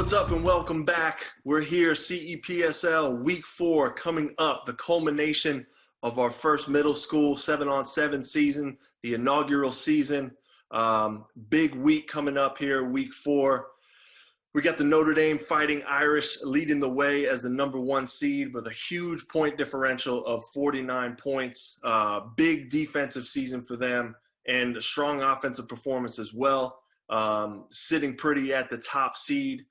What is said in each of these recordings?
What's up and welcome back. We're here, CEPSL Week 4 coming up, the culmination of our first middle school 7-on-7 season, the inaugural season. Big week coming up here, Week 4. We got the Notre Dame Fighting Irish leading the way as the number 1 seed with a huge point differential of 49 points. Big defensive season for them and a strong offensive performance as well. Sitting pretty at the top seed.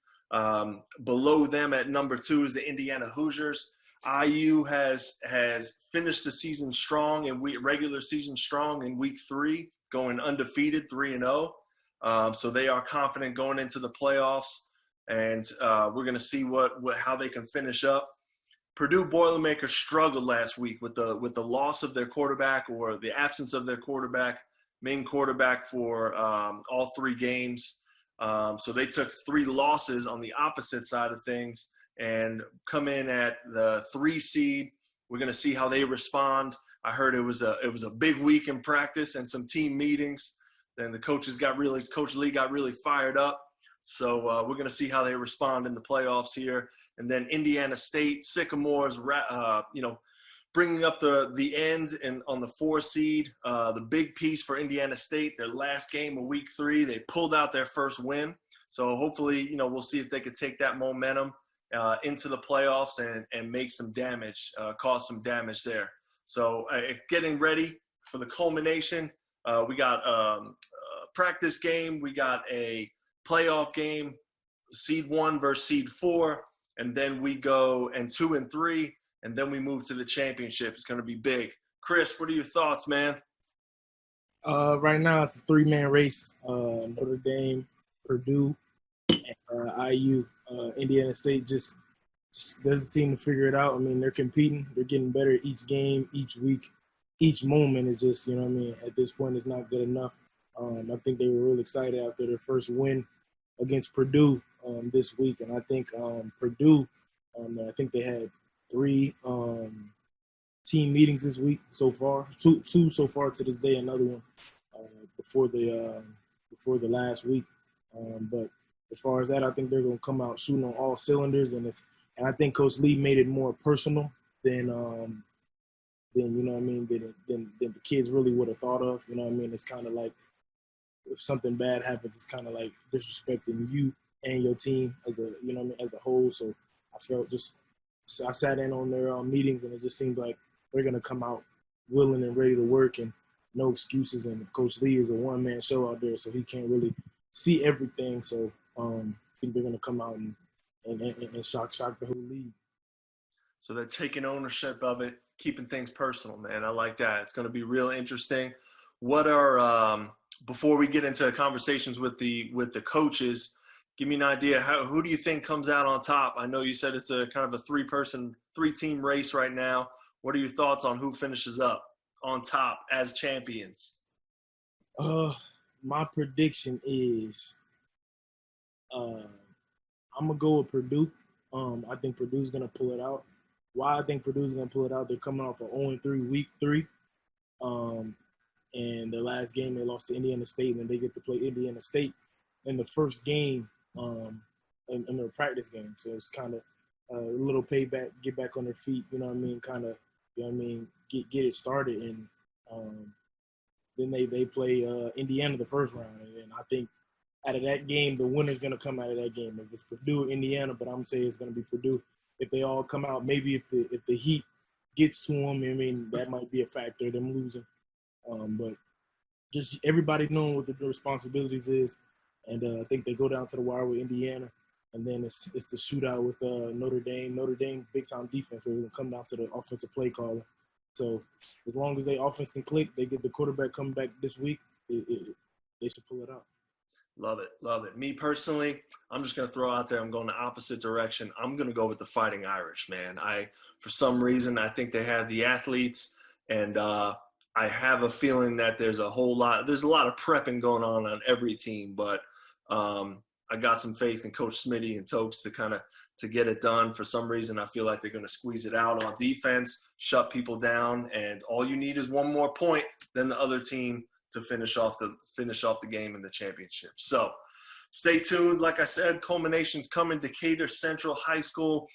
Below them at number 2 is the Indiana Hoosiers. IU has finished the season strong and regular season strong in Week 3, going undefeated 3-0. So they are confident going into the playoffs, and we're going to see how they can finish up. Purdue Boilermakers struggled last week with the loss of their quarterback, or the absence of their main quarterback for all 3 games. So they took 3 losses on the opposite side of things and come in at the 3 seed. We're going to see how they respond. I heard it was a big week in practice and some team meetings. Then the Coach Lee got really fired up. So we're going to see how they respond in the playoffs here. And then Indiana State Sycamores, bringing up the end and on the 4 seed. The big piece for Indiana State, their last game of Week 3, they pulled out their first win. So hopefully, we'll see if they could take that momentum into the playoffs and make some damage, cause some damage there. So getting ready for the culmination. We got a practice game. We got a playoff game, seed 1 versus seed 4. And then we go 2 and 3. And then we move to the championship. It's going to be big. Chris, what are your thoughts, man? Right now, it's a 3-man race. Notre Dame, Purdue, and IU. Indiana State just doesn't seem to figure it out. I mean, they're competing. They're getting better each game, each week. Each moment is just, at this point, it's not good enough. I think they were really excited after their first win against Purdue this week. And I think Purdue, I think they had 3 team meetings this week so far. Two so far to this day. Another one before the last week. But as far as that, I think they're going to come out shooting on all cylinders, and I think Coach Lee made it more personal than the kids really would have thought of. It's kind of like if something bad happens, it's kind of like disrespecting you and your team as a whole. So I sat in on their meetings, and it just seemed like they're going to come out willing and ready to work and no excuses. And Coach Lee is a one-man show out there, so he can't really see everything. So I think they're going to come out and shock the whole league. So they're taking ownership of it, keeping things personal, man. I like that. It's going to be real interesting. What are before we get into conversations with the coaches, give me an idea. Who do you think comes out on top? I know you said it's a kind of a 3-team race right now. What are your thoughts on who finishes up on top as champions? My prediction is I'm going to go with Purdue. I think Purdue's going to pull it out. Why I think Purdue's going to pull it out, they're coming off an 0-3 Week 3. And the last game they lost to Indiana State, and they get to play Indiana State in the first game in their practice game. So it's kind of a little payback, get back on their feet, kind of, get it started. And then they play Indiana the first round. And I think out of that game, the winner's going to come out of that game. If it's Purdue or Indiana, but I'm going to say it's going to be Purdue. If they all come out, maybe if the heat gets to them, that might be a factor, them losing. But just everybody knowing what the responsibilities is. And I think they go down to the wire with Indiana. And then it's the shootout with Notre Dame. Notre Dame, big-time defense. So it's going to come down to the offensive play caller. So as long as their offense can click, they get the quarterback coming back this week, they should pull it out. Love it. Love it. Me personally, I'm just going to throw out there, I'm going the opposite direction. I'm going to go with the Fighting Irish, man. For some reason, I think they have the athletes, and I have a feeling that there's a lot of prepping going on every team, but I got some faith in Coach Smitty and Tokes to get it done. For some reason, I feel like they're going to squeeze it out on defense, shut people down, and all you need is one more point than the other team to finish off the game in the championship. So stay tuned. Like I said, culmination's coming. Decatur Central High School,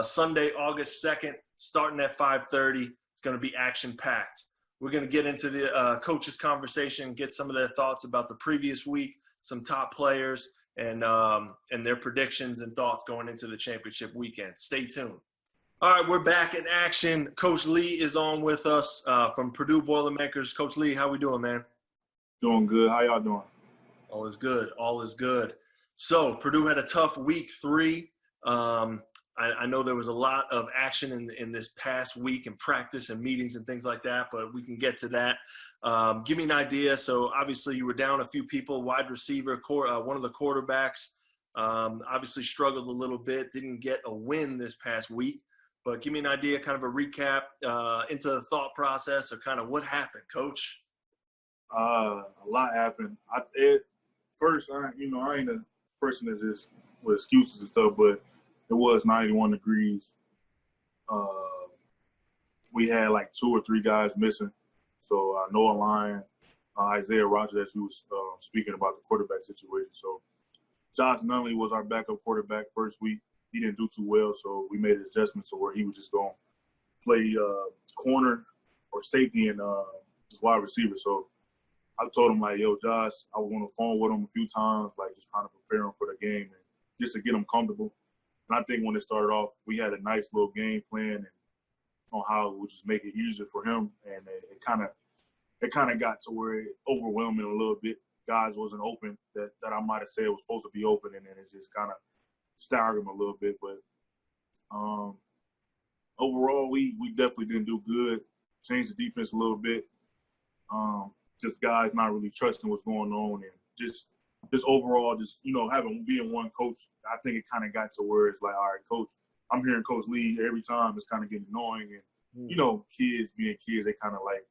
Sunday, August 2nd, starting at 5:30. It's going to be action-packed. We're going to get into the coaches' conversation, get some of their thoughts about the previous week, some top players, and their predictions and thoughts going into the championship weekend. Stay tuned. All right, we're back in action. Coach Lee is on with us from Purdue Boilermakers. Coach Lee, how we doing, man? Doing good. How y'all doing? All is good. All is good. So Purdue had a tough week 3. I know there was a lot of action in this past week and practice and meetings and things like that, but we can get to that. Give me an idea. So obviously you were down a few people, wide receiver, one of the quarterbacks, obviously struggled a little bit, didn't get a win this past week. But give me an idea, kind of a recap into the thought process or kind of what happened, Coach. A lot happened. I ain't a person that just with excuses and stuff, but it was 91 degrees. We had like 2 or 3 guys missing. So Noah Lyon, Isaiah Rogers, as you was speaking about the quarterback situation. So Josh Nunley was our backup quarterback first week. He didn't do too well, so we made adjustments to where he was just going to play corner or safety and wide receiver. So I told him, like, yo, Josh, I was on the phone with him a few times, like just trying to prepare him for the game and just to get him comfortable. And I think when it started off, we had a nice little game plan and on how it would just make it easier for him. And it kind of got to where it overwhelmed me a little bit. Guys wasn't open that I might have said was supposed to be open, and then it just kind of staggered him a little bit. But overall, we definitely didn't do good. Changed the defense a little bit. Just guys not really trusting what's going on, and just overall, being one coach, I think it kind of got to where it's like, all right, coach, I'm hearing Coach Lee every time. It's kind of getting annoying, and kids being kids, they kind of like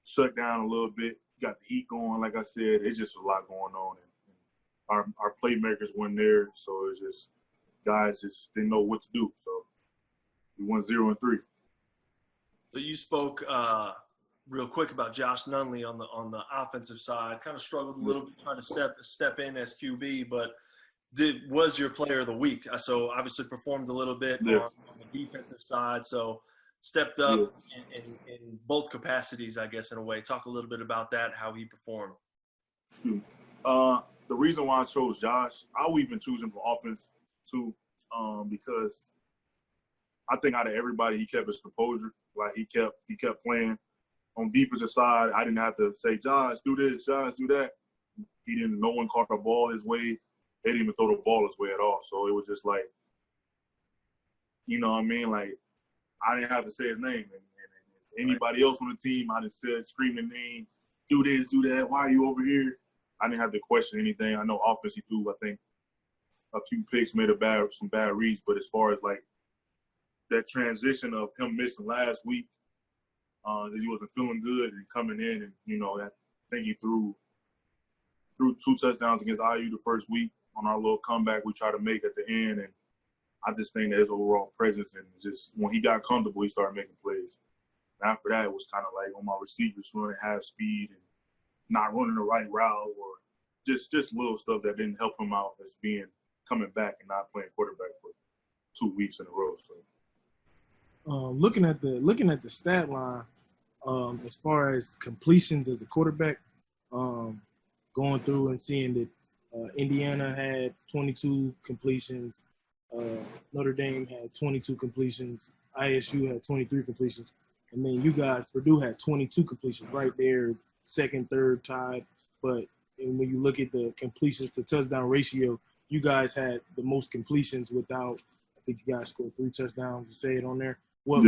shut down a little bit. Got the heat going, like I said. It's just a lot going on, and our playmakers weren't there, so it's just guys just didn't know what to do. So we went 0-3. So you spoke real quick about Josh Nunley on the offensive side. Kind of struggled a little bit trying to step in as QB, but was your player of the week. So obviously performed a little bit on the defensive side. So stepped up in both capacities, I guess, in a way. Talk a little bit about that, how he performed. The reason why I chose Josh, I would even choose him for offense too, because I think out of everybody, he kept his composure. Like he kept playing. On defensive side, I didn't have to say, Josh, do this, Josh, do that. No one caught the ball his way. They didn't even throw the ball his way at all. So it was just like, you know what I mean? Like, I didn't have to say his name. And anybody else on the team, I just said, scream the name, do this, do that. Why are you over here? I didn't have to question anything. I know offense he threw, I think, a few picks, made some bad reads. But as far as, like, that transition of him missing last week, he wasn't feeling good and coming in, and I think he threw 2 touchdowns against IU the first week on our little comeback we tried to make at the end, and I just think that his overall presence and just when he got comfortable, he started making plays. And after that, it was kind of like on my receivers running half speed and not running the right route, or just little stuff that didn't help him out as coming back and not playing quarterback for 2 weeks in a row. So. Looking at the stat line, as far as completions as a quarterback, going through and seeing that Indiana had 22 completions, Notre Dame had 22 completions, ISU had 23 completions, and then you guys, Purdue had 22 completions right there, second, third tied. But when you look at the completions to touchdown ratio, you guys had the most completions without, I think you guys scored 3 touchdowns to say it on there. What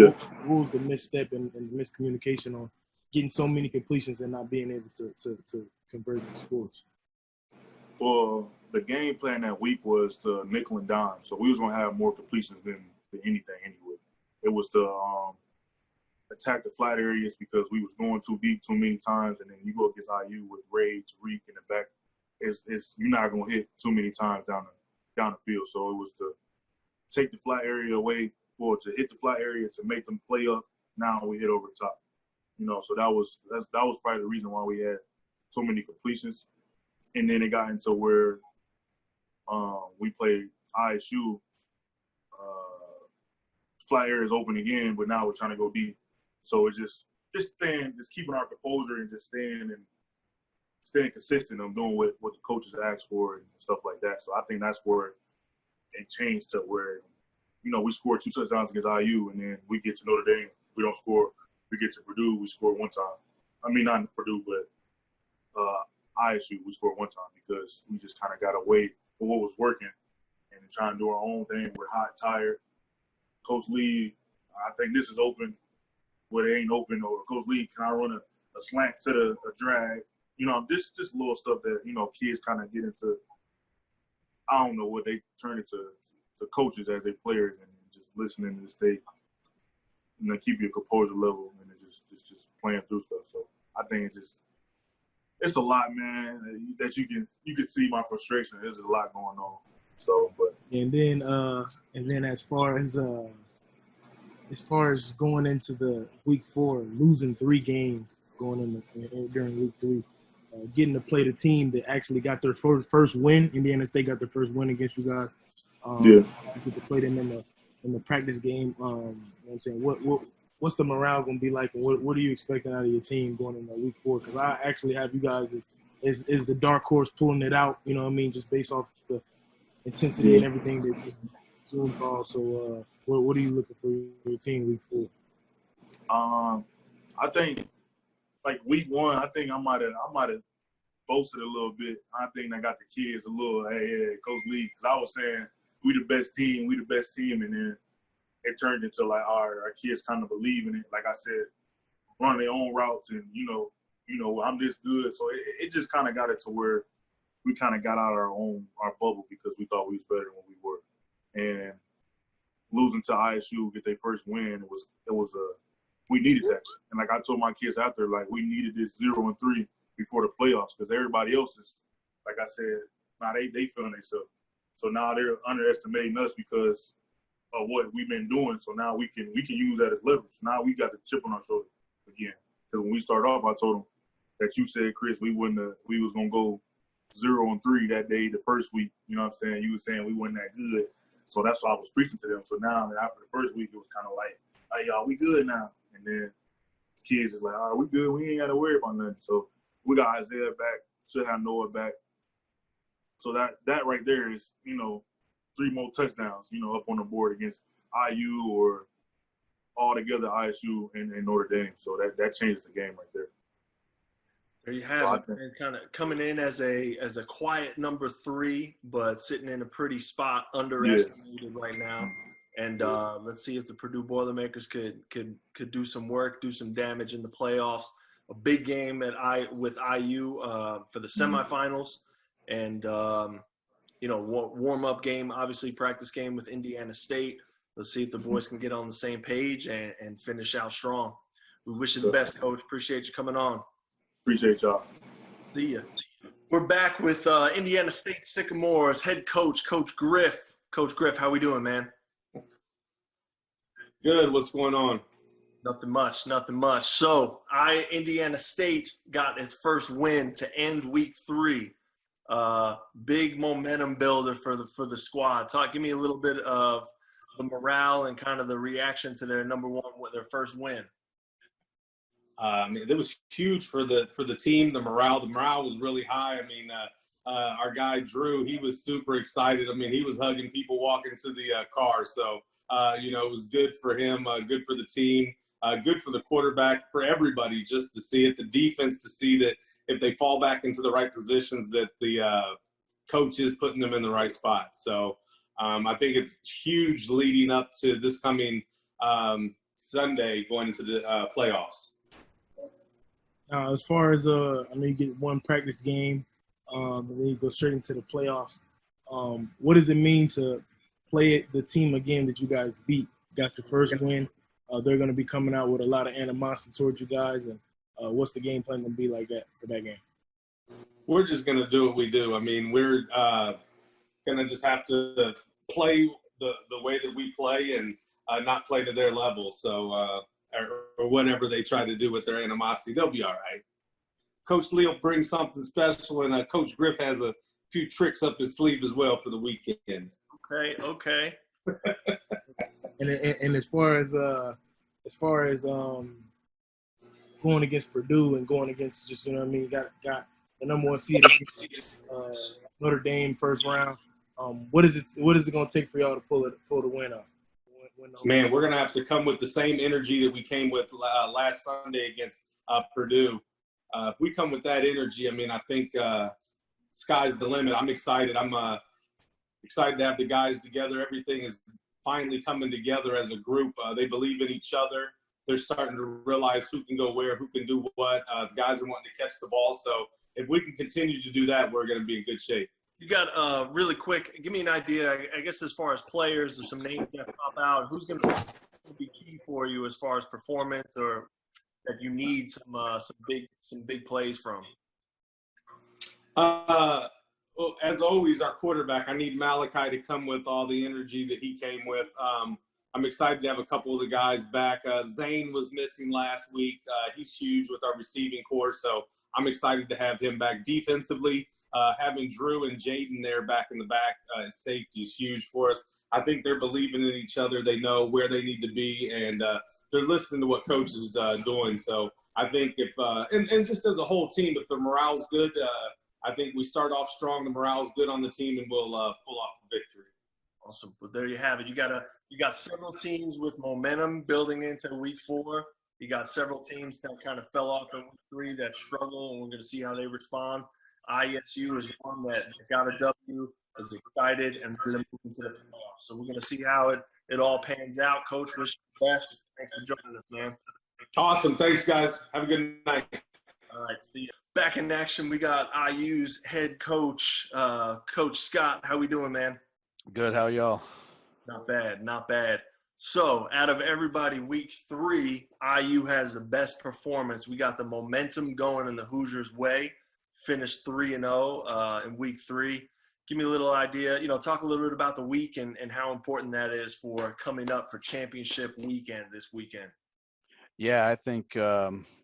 was the misstep and miscommunication on getting so many completions and not being able to convert the scores? Well, the game plan that week was to nickel and dime. So we was going to have more completions than anything anyway. It was to attack the flat areas because we was going too deep too many times, and then you go against IU with Ray, Tariq in the back. You're not going to hit too many times down the field. So it was to take the flat area away, or to hit the flat area to make them play up. Now we hit over the top. So that was probably the reason why we had so many completions. And then it got into where we played ISU. Flat air is open again, but now we're trying to go deep. So it's just keeping our composure and just staying consistent on doing what the coaches ask for and stuff like that. So I think that's where it changed to where, we scored 2 touchdowns against IU, and then we get to Notre Dame, we don't score. We get to Purdue, we score 1 time. I mean, not Purdue, but ISU, we scored 1 time because we just kind of got away from what was working and trying to do our own thing. We're hot, tired. Coach Lee, I think this is open, but it ain't open. Or Coach Lee, can I run a slant to a drag? Just little stuff that, kids kind of get into. I don't know what they turn into to coaches as they players, and just listening to stay, keep your composure level and just playing through stuff. So I think it's a lot, man, that you can see my frustration. There's just a lot going on. So, but and then as far as going into the week 4, losing 3 games going during week 3, getting to play the team that actually got their first win. Indiana State got their first win against you guys. You get to play them in the practice game. You know what I'm saying? What's the morale going to be like, and what are you expecting out of your team going into week 4? Because I actually have you guys as the dark horse pulling it out. You know what I mean? Just based off the intensity and everything that Zoom calls. So, what are you looking for your team week 4? I think like week 1, I think I might have boasted a little bit. I think I got the kids a little, hey, Coach Lee, because I was saying we the best team, and then it turned into like our kids kind of believe in it. Like I said, run their own routes, and I'm this good. So it just kind of got it to where we kind of got out of our bubble because we thought we was better than what we were. And losing to ISU, get their first win, it was we needed that. And like I told my kids after, like we needed this 0-3 before the playoffs because everybody else is, like I said, now they feeling themselves. So now they're underestimating us because of what we've been doing. So now we can use that as leverage. Now we got the chip on our shoulder again. Because when we started off, I told them that you said, Chris, we was gonna go 0-3 that day, the first week. You know what I'm saying? You were saying we weren't that good. So that's why I was preaching to them. So now after the first week, it was kind of like, hey, y'all, we good now. And then kids is like, all right, we good. We ain't got to worry about nothing. So we got Isaiah back, should have Noah back. So that right there is, 3 more touchdowns, up on the board against IU or altogether ISU and Notre Dame. So that changed the game right there. There you have it. And kind of coming in as a quiet number 3, but sitting in a pretty spot, underestimated right now. And let's see if the Purdue Boilermakers could do some work, do some damage in the playoffs. A big game with IU for the semifinals, and warm-up game, obviously practice game with Indiana State. Let's see if the boys can get on the same page and finish out strong. We wish you the best, Coach. Appreciate you coming on. Appreciate y'all. See ya. We're back with Indiana State Sycamores head coach, Coach Griff. Coach Griff, how we doing, man? Good. What's going on? Nothing much. So, Indiana State got its first win to end week 3. Big momentum builder for the squad. Give me a little bit of the morale and kind of the reaction to their their first win. It was huge for the team. The morale was really high. Our guy Drew, he was super excited. He was hugging people walking to the car. So, it was good for him, good for the team, good for the quarterback, for everybody just to see it. The defense to see that if they fall back into the right positions, that the coach is putting them in the right spot. So I think it's huge leading up to this coming Sunday going into the playoffs. As far as you get one practice game, and then you go straight into the playoffs. What does it mean to play the team again that you guys beat? Got your first win. They're going to be coming out with a lot of animosity towards you guys, and what's the game plan going to be like that for that game? We're just going to do what we do. We're going to just have to play the way that we play and not play to their level. So. Or whatever they try to do with their animosity, they'll be all right. Coach Lee will bring something special, and Coach Griff has a few tricks up his sleeve as well for the weekend. Okay. And as far as going against Purdue and going against just got the number one seed against Notre Dame first round. What is it going to take for y'all to pull the win up? Man, we're going to have to come with the same energy that we came with last Sunday against Purdue. If we come with that energy, I mean, I think sky's the limit. I'm excited. I'm excited to have the guys together. Everything is finally coming together as a group. They believe in each other. They're starting to realize who can go where, who can do what. The guys are wanting to catch the ball. So if we can continue to do that, we're going to be in good shape. You got really quick. Give me an idea. I guess as far as players, there's some names that pop out. Who's going to be key for you as far as performance, or that you need some big plays from? Well, as always, our quarterback. I need Malachi to come with all the energy that he came with. I'm excited to have a couple of the guys back. Zane was missing last week. He's huge with our receiving core, so I'm excited to have him back. Defensively, having Drew and Jaden there back in the back as safety is huge for us. I think they're believing in each other. They know where they need to be, and they're listening to what Coach is doing. So I think if and just as a whole team, if the morale's good, I think we start off strong. The morale's good on the team, and we'll pull off the victory. Awesome. Well, there you have it. You got several teams with momentum building into week 4. You got several teams that kind of fell off in week 3 that struggle, and we're going to see how they respond. ISU is one that got a W, is excited, and we're going to move into the playoffs. So we're going to see how it all pans out. Coach, wish you the best. Thanks for joining us, man. Awesome. Thanks, guys. Have a good night. All right. See you. Back in action, we got IU's head coach, Coach Scott. How we doing, man? Good. How y'all? Not bad. So out of everybody, week 3, IU has the best performance. We got the momentum going in the Hoosiers' way. Finished 3-0 in week 3. Give me a little idea, talk a little bit about the week and how important that is for coming up for championship weekend this weekend. Yeah, I think,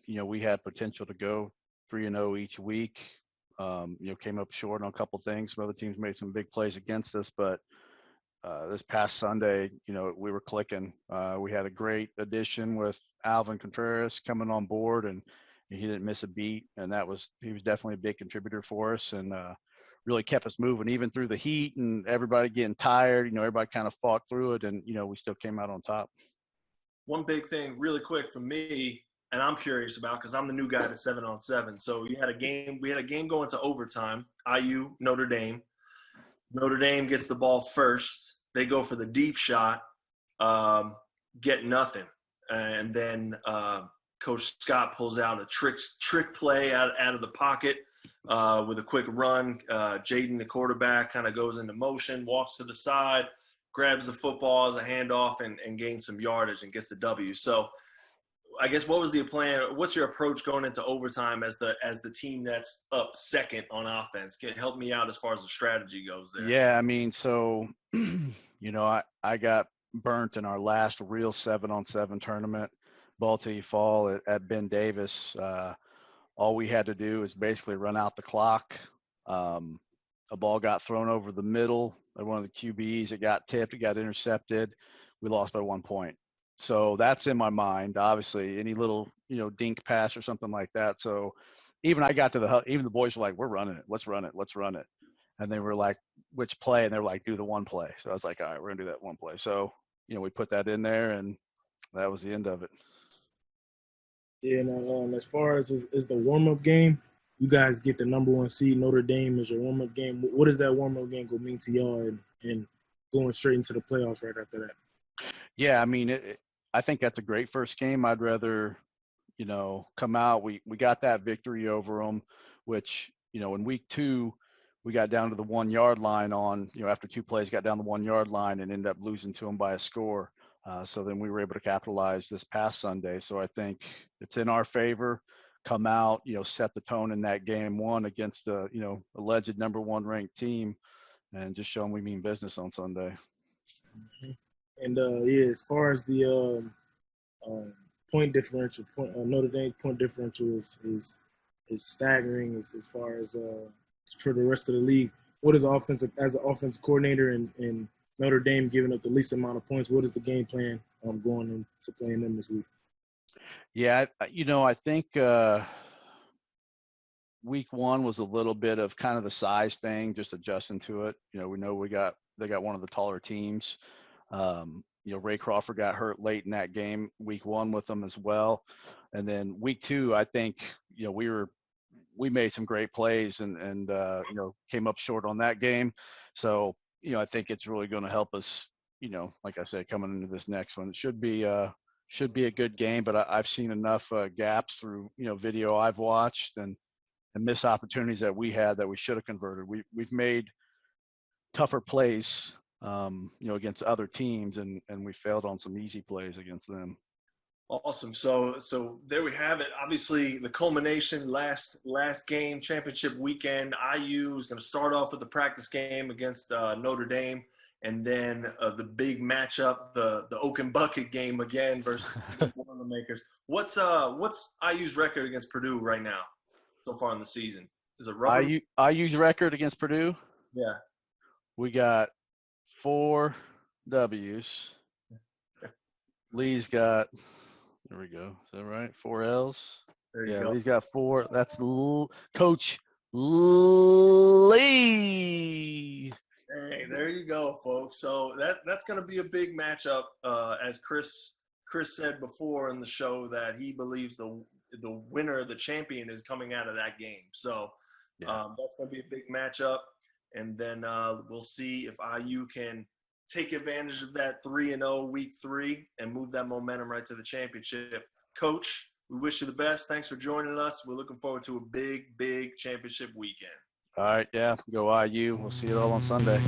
we had potential to go 3-0 each week. Came up short on a couple things. Some other teams made some big plays against us, but this past Sunday, we were clicking. We had a great addition with Alvin Contreras coming on board, and he didn't miss a beat. And he was definitely a big contributor for us, and really kept us moving even through the heat and everybody getting tired. Everybody kind of fought through it, and we still came out on top. One big thing really quick for me, and I'm curious about, because I'm the new guy to 7-on-7. So we had a game going to overtime, IU, Notre Dame. Notre Dame gets the ball first. They go for the deep shot, get nothing. And then Coach Scott pulls out a trick play out of the pocket with a quick run. Jaden, the quarterback, kind of goes into motion, walks to the side, grabs the football as a handoff, and gains some yardage and gets the W. So I guess what was the plan? What's your approach going into overtime as the team that's up second on offense? Help me out as far as the strategy goes there. Yeah, I mean, so, I got burnt in our last real 7-on-7 tournament, Ball Till You Fall at Ben Davis. All we had to do is basically run out the clock. A ball got thrown over the middle at one of the QBs. It got tipped. It got intercepted. We lost by 1 point. So that's in my mind. Obviously, any little, dink pass or something like that. So even I got to even the boys were like, we're running it. Let's run it. And they were like, which play? And they were like, do the one play. So I was like, all right, we're going to do that one play. So, we put that in there, and that was the end of it. Yeah, and as far as the warm-up game, you guys get the number 1 seed. Notre Dame is your warm-up game. What does that warm-up game go mean to y'all and going straight into the playoffs right after that? Yeah, I mean, I think that's a great first game. I'd rather, come out. We got that victory over them, which, in week 2, we got down to the 1-yard line after 2 plays, got down the 1-yard line and ended up losing to them by a score. So then we were able to capitalize this past Sunday. So I think it's in our favor. Come out, set the tone in that game 1 against a, alleged number 1 ranked team, and just show them we mean business on Sunday. And as far as the point differential, Notre Dame's point differential is staggering as far as for the rest of the league. What is as an offensive coordinator in Notre Dame giving up the least amount of points? What is the game plan going into playing them this week? Yeah, I think week one was a little bit of kind of the size thing, just adjusting to it. We know they got one of the taller teams. Ray Crawford got hurt late in that game, week one with them as well. And then week two, I think, we made some great plays and came up short on that game. So, I think it's really going to help us, like I said, coming into this next one. It should be a good game, but I've seen enough gaps through, video I've watched and missed opportunities that we had that we should have converted. We've made tougher plays, against other teams, and we failed on some easy plays against them. Awesome. So there we have it. Obviously, the culmination last game, championship weekend. IU is going to start off with the practice game against Notre Dame, and then the big matchup, the Oak and Bucket game again versus the Boilermakers. What's IU's record against Purdue right now so far in the season? Is it rubber? IU's record against Purdue? Yeah. We got 4 W's. Lee's got, there we go. Is that right? 4 L's. There you go. Lee's got 4. That's Coach Lee. Hey, there you go, folks. So that's going to be a big matchup, as Chris said before in the show, that he believes the winner, the champion, is coming out of that game. So that's going to be a big matchup. And then we'll see if IU can take advantage of that 3-0 week 3 and move that momentum right to the championship. Coach, we wish you the best. Thanks for joining us. We're looking forward to a big, big championship weekend. All right, go IU. We'll see you all on Sunday.